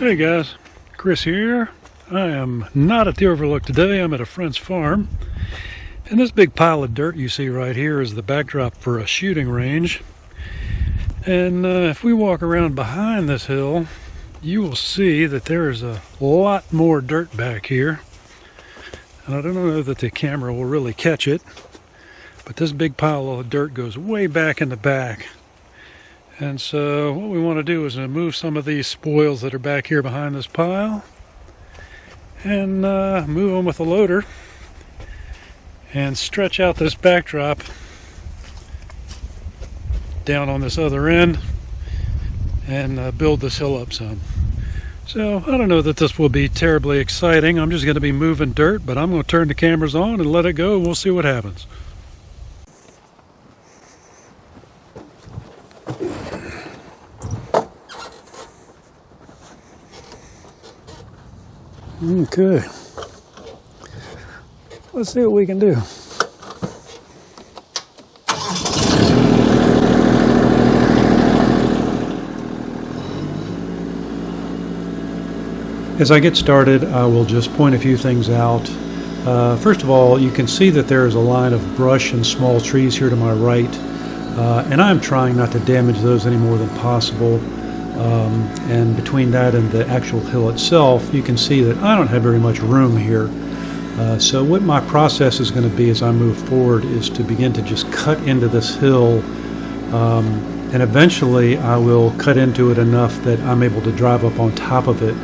Hey guys, Chris here. I am not at the Overlook today. I'm at a friend's farm. And this big pile of dirt you see right here is the backdrop for a shooting range. And if we walk around behind this hill, you will see that there is a lot more dirt back here. And I don't know that the camera will really catch it, but this big pile of dirt goes way back in the back. And so what we want to do is move some of these spoils that are back here behind this pile and move them with a loader and stretch out this backdrop down on this other end and build this hill up some. So I don't know that this will be terribly exciting. I'm just going to be moving dirt, but I'm going to turn the cameras on and let it go and we'll see what happens. Okay, let's see what we can do. As I get started, I will just point a few things out. First of all, you can see that there is a line of brush and small trees here to my right, and I'm trying not to damage those any more than possible. And between that and the actual hill itself, you can see that I don't have very much room here. So what my process is going to be as I move forward is to begin to just cut into this hill, and eventually I will cut into it enough that I'm able to drive up on top of it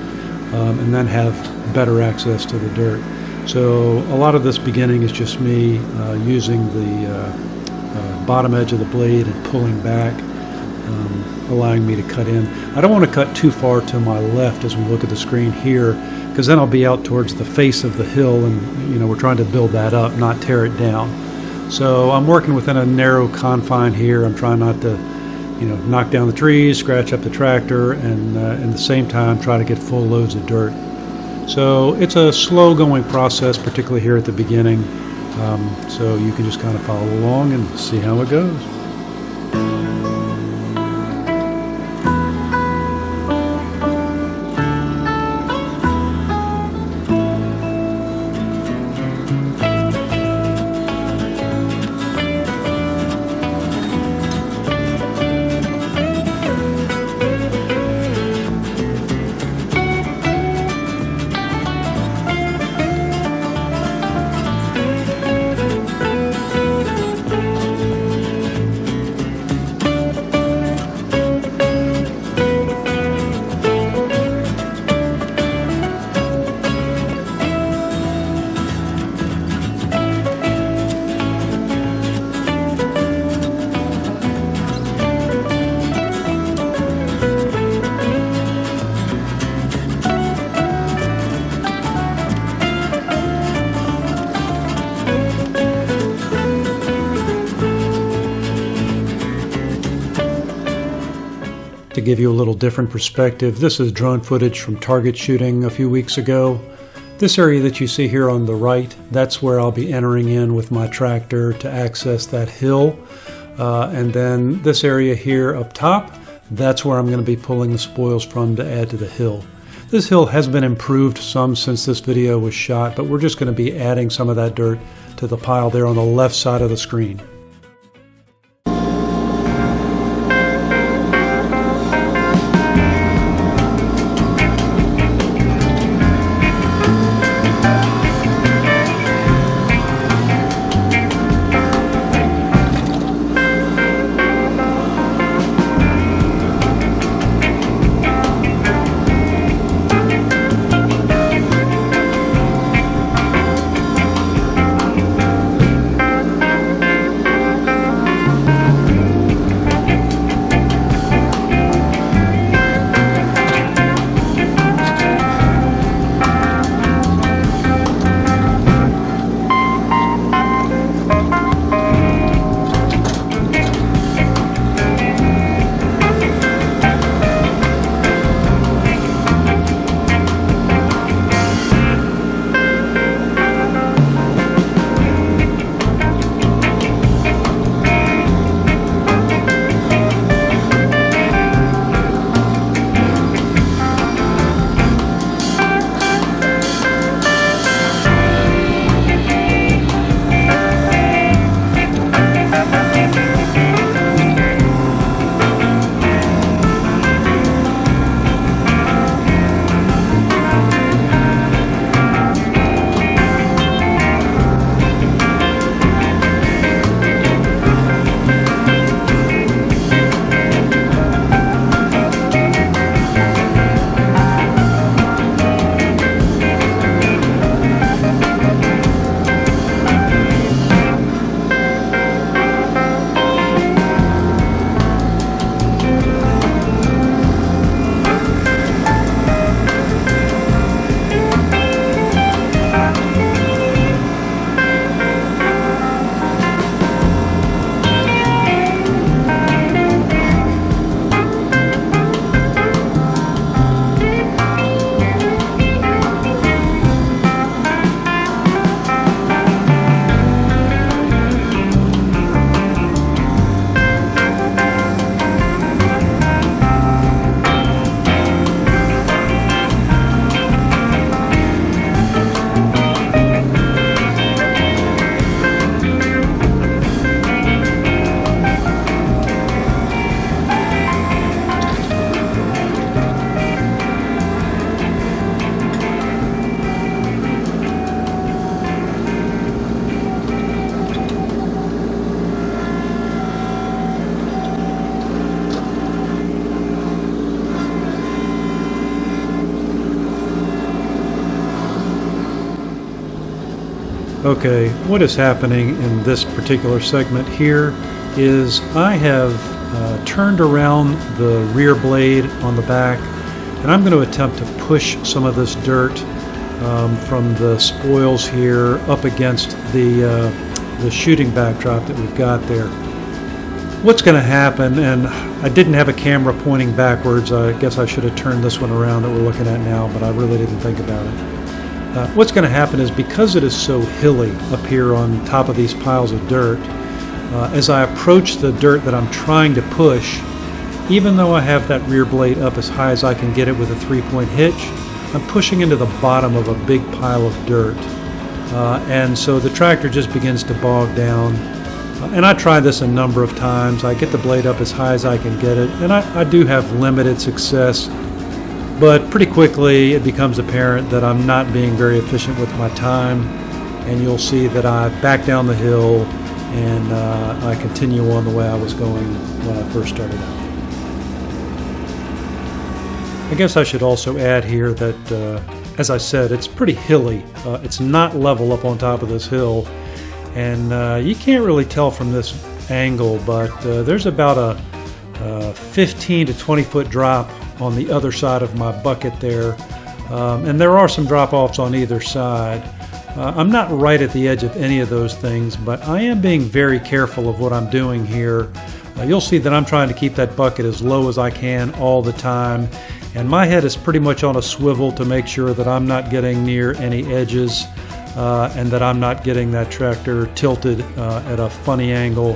and then have better access to the dirt. So a lot of this beginning is just me using the bottom edge of the blade and pulling back, allowing me to cut in. I don't want to cut too far to my left as we look at the screen here, because then I'll be out towards the face of the hill, and we're trying to build that up, not tear it down. So I'm working within a narrow confine here. I'm trying not to knock down the trees, scratch up the tractor, and at the same time try to get full loads of dirt. So it's a slow going process, particularly here at the beginning. So you can just kind of follow along and see how it goes. To give you a little different perspective, this is drone footage from target shooting a few weeks ago. This area that you see here on the right, that's where I'll be entering in with my tractor to access that hill. And then this area here up top, that's where I'm going to be pulling the spoils from to add to the hill. This hill has been improved some since this video was shot, but we're just going to be adding some of that dirt to the pile there on the left side of the screen. Okay, what is happening in this particular segment here is I have turned around the rear blade on the back, and I'm going to attempt to push some of this dirt from the spoils here up against the shooting backdrop that we've got there. What's going to happen, and I didn't have a camera pointing backwards, I guess I should have turned this one around that we're looking at now, but I really didn't think about it. What's going to happen is, because it is so hilly up here on top of these piles of dirt, as I approach the dirt that I'm trying to push, even though I have that rear blade up as high as I can get it with a 3-point hitch, I'm pushing into the bottom of a big pile of dirt. And so the tractor just begins to bog down. And I try this a number of times. I get the blade up as high as I can get it, and I do have limited success. But pretty quickly it becomes apparent that I'm not being very efficient with my time, and you'll see that I back down the hill and I continue on the way I was going when I first started out. I guess I should also add here that, as I said, it's pretty hilly. It's not level up on top of this hill, and you can't really tell from this angle, but there's about a 15 to 20 foot drop on the other side of my bucket there, and there are some drop-offs on either side. I'm not right at the edge of any of those things, but I am being very careful of what I'm doing here. You'll see that I'm trying to keep that bucket as low as I can all the time, and my head is pretty much on a swivel to make sure that I'm not getting near any edges and that I'm not getting that tractor tilted at a funny angle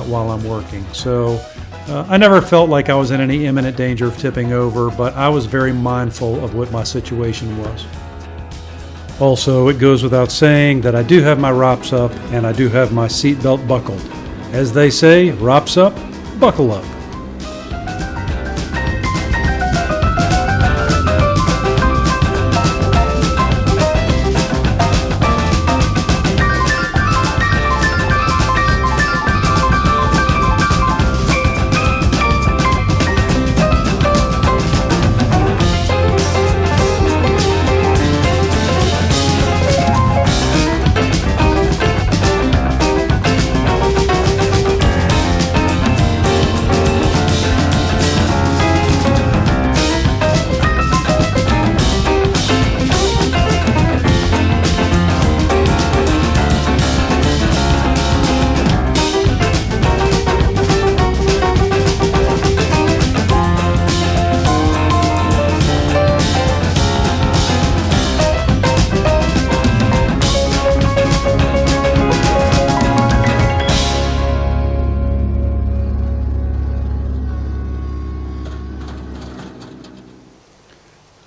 while I'm working. So I never felt like I was in any imminent danger of tipping over, but I was very mindful of what my situation was. Also, it goes without saying that I do have my ROPS up and I do have my seatbelt buckled. As they say, ROPS up, buckle up.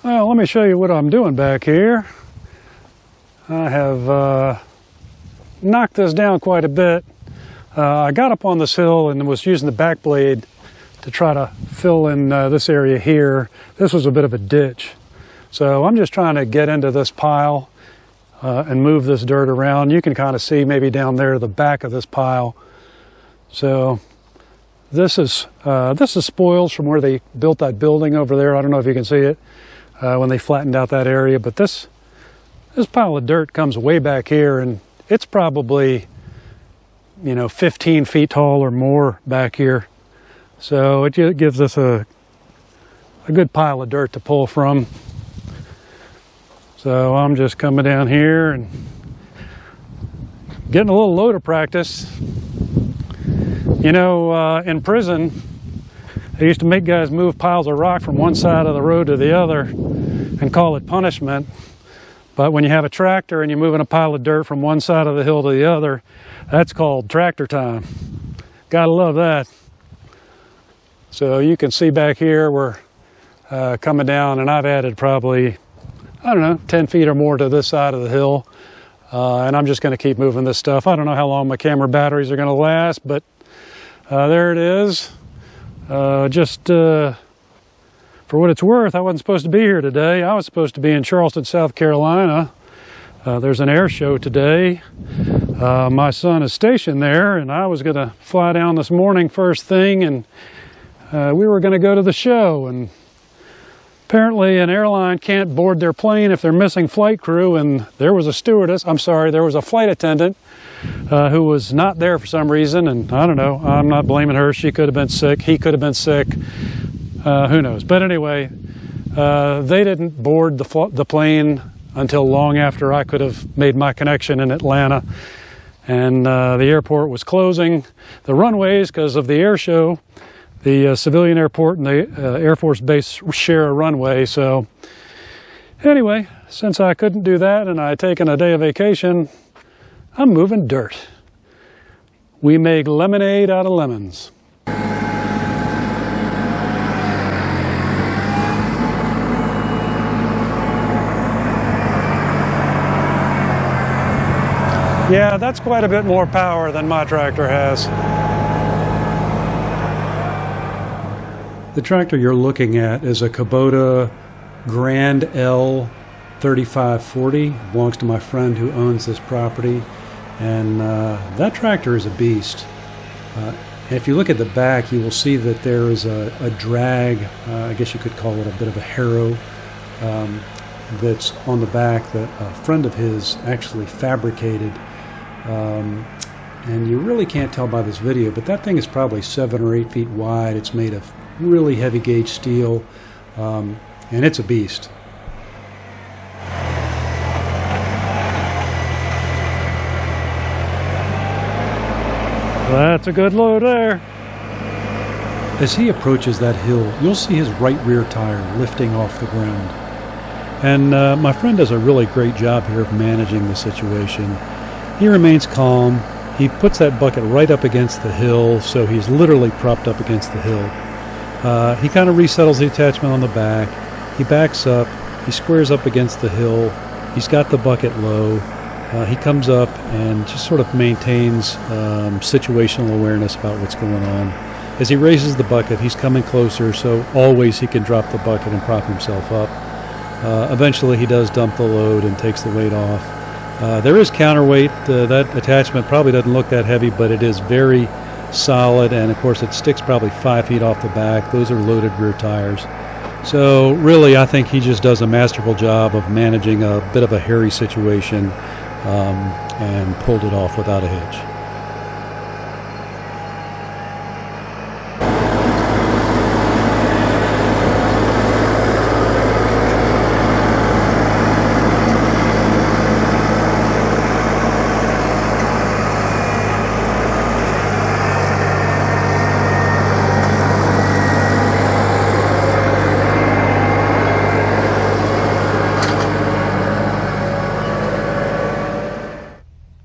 Well, let me show you what I'm doing back here. I have knocked this down quite a bit. I got up on this hill and was using the back blade to try to fill in this area here. This was a bit of a ditch. So I'm just trying to get into this pile and move this dirt around. You can kind of see maybe down there the back of this pile. So this is spoils from where they built that building over there. I don't know if you can see it when they flattened out that area, but this pile of dirt comes way back here, and it's probably, 15 feet tall or more back here. So it gives us a good pile of dirt to pull from. So I'm just coming down here and getting a little loader practice. In prison, they used to make guys move piles of rock from one side of the road to the other and call it punishment. But when you have a tractor and you're moving a pile of dirt from one side of the hill to the other, that's called tractor time. Gotta love that. So you can see back here we're coming down, and I've added probably, 10 feet or more to this side of the hill. And I'm just gonna keep moving this stuff. I don't know how long my camera batteries are gonna last, but there it is. For what it's worth, I wasn't supposed to be here today. I was supposed to be in Charleston, South Carolina. There's an air show today. My son is stationed there, and I was going to fly down this morning first thing, and we were going to go to the show. And Apparently an airline can't board their plane if they're missing flight crew, and there was a stewardess, there was a flight attendant who was not there for some reason, and I don't know, I'm not blaming her. She could have been sick, he could have been sick, who knows. But anyway, they didn't board the plane until long after I could have made my connection in Atlanta, and the airport was closing the runways because of the air show. The civilian airport and the Air Force Base share a runway. So anyway, since I couldn't do that and I had taken a day of vacation, I'm moving dirt. We make lemonade out of lemons. Yeah, that's quite a bit more power than my tractor has. The tractor you're looking at is a Kubota Grand L3540. Belongs to my friend who owns this property, and that tractor is a beast. And if you look at the back, you will see that there is a drag, I guess you could call it a bit of a harrow, that's on the back that a friend of his actually fabricated. And you really can't tell by this video, but that thing is probably 7 or 8 feet wide. It's made of really heavy gauge steel, and it's a beast. That's a good load there. As he approaches that hill, you'll see his right rear tire lifting off the ground. And my friend does a really great job here of managing the situation. He remains calm. He puts that bucket right up against the hill, so he's literally propped up against the hill. He kind of resettles the attachment on the back. He backs up. He squares up against the hill. He's got the bucket low. He comes up and just sort of maintains situational awareness about what's going on. As he raises the bucket, he's coming closer, so always he can drop the bucket and prop himself up. Eventually he does dump the load and takes the weight off. There is counterweight. That attachment probably doesn't look that heavy, but it is very solid, and of course it sticks probably 5 feet off the back. Those are loaded rear tires. So really, I think he just does a masterful job of managing a bit of a hairy situation, and pulled it off without a hitch.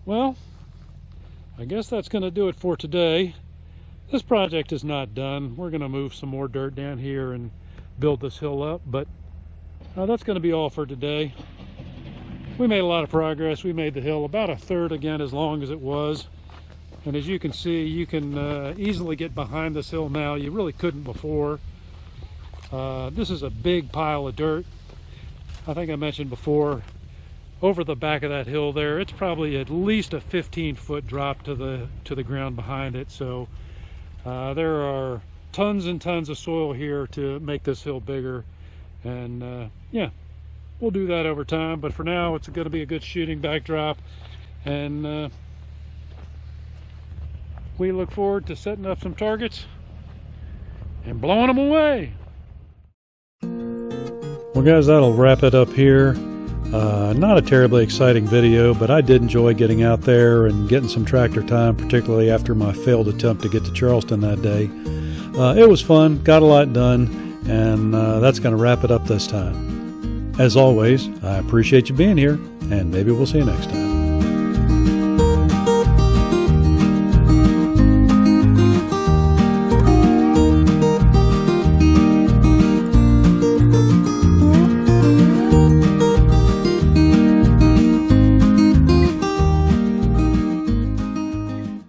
Well, I guess that's going to do it for today. This project is not done. We're going to move some more dirt down here and build this hill up, but that's going to be all for today. We made a lot of progress. We made the hill about a third again as long as it was. And as you can see, you can easily get behind this hill now. You really couldn't before. This is a big pile of dirt. I think I mentioned before, over the back of that hill there, it's probably at least a 15-foot drop to the ground behind it. So there are tons and tons of soil here to make this hill bigger, and yeah, we'll do that over time, but for now it's going to be a good shooting backdrop, and we look forward to setting up some targets and blowing them away. Well guys, that'll wrap it up here. Not a terribly exciting video, but I did enjoy getting out there and getting some tractor time, particularly after my failed attempt to get to Charleston that day. It was fun, got a lot done, and that's going to wrap it up this time. As always, I appreciate you being here, and maybe we'll see you next time.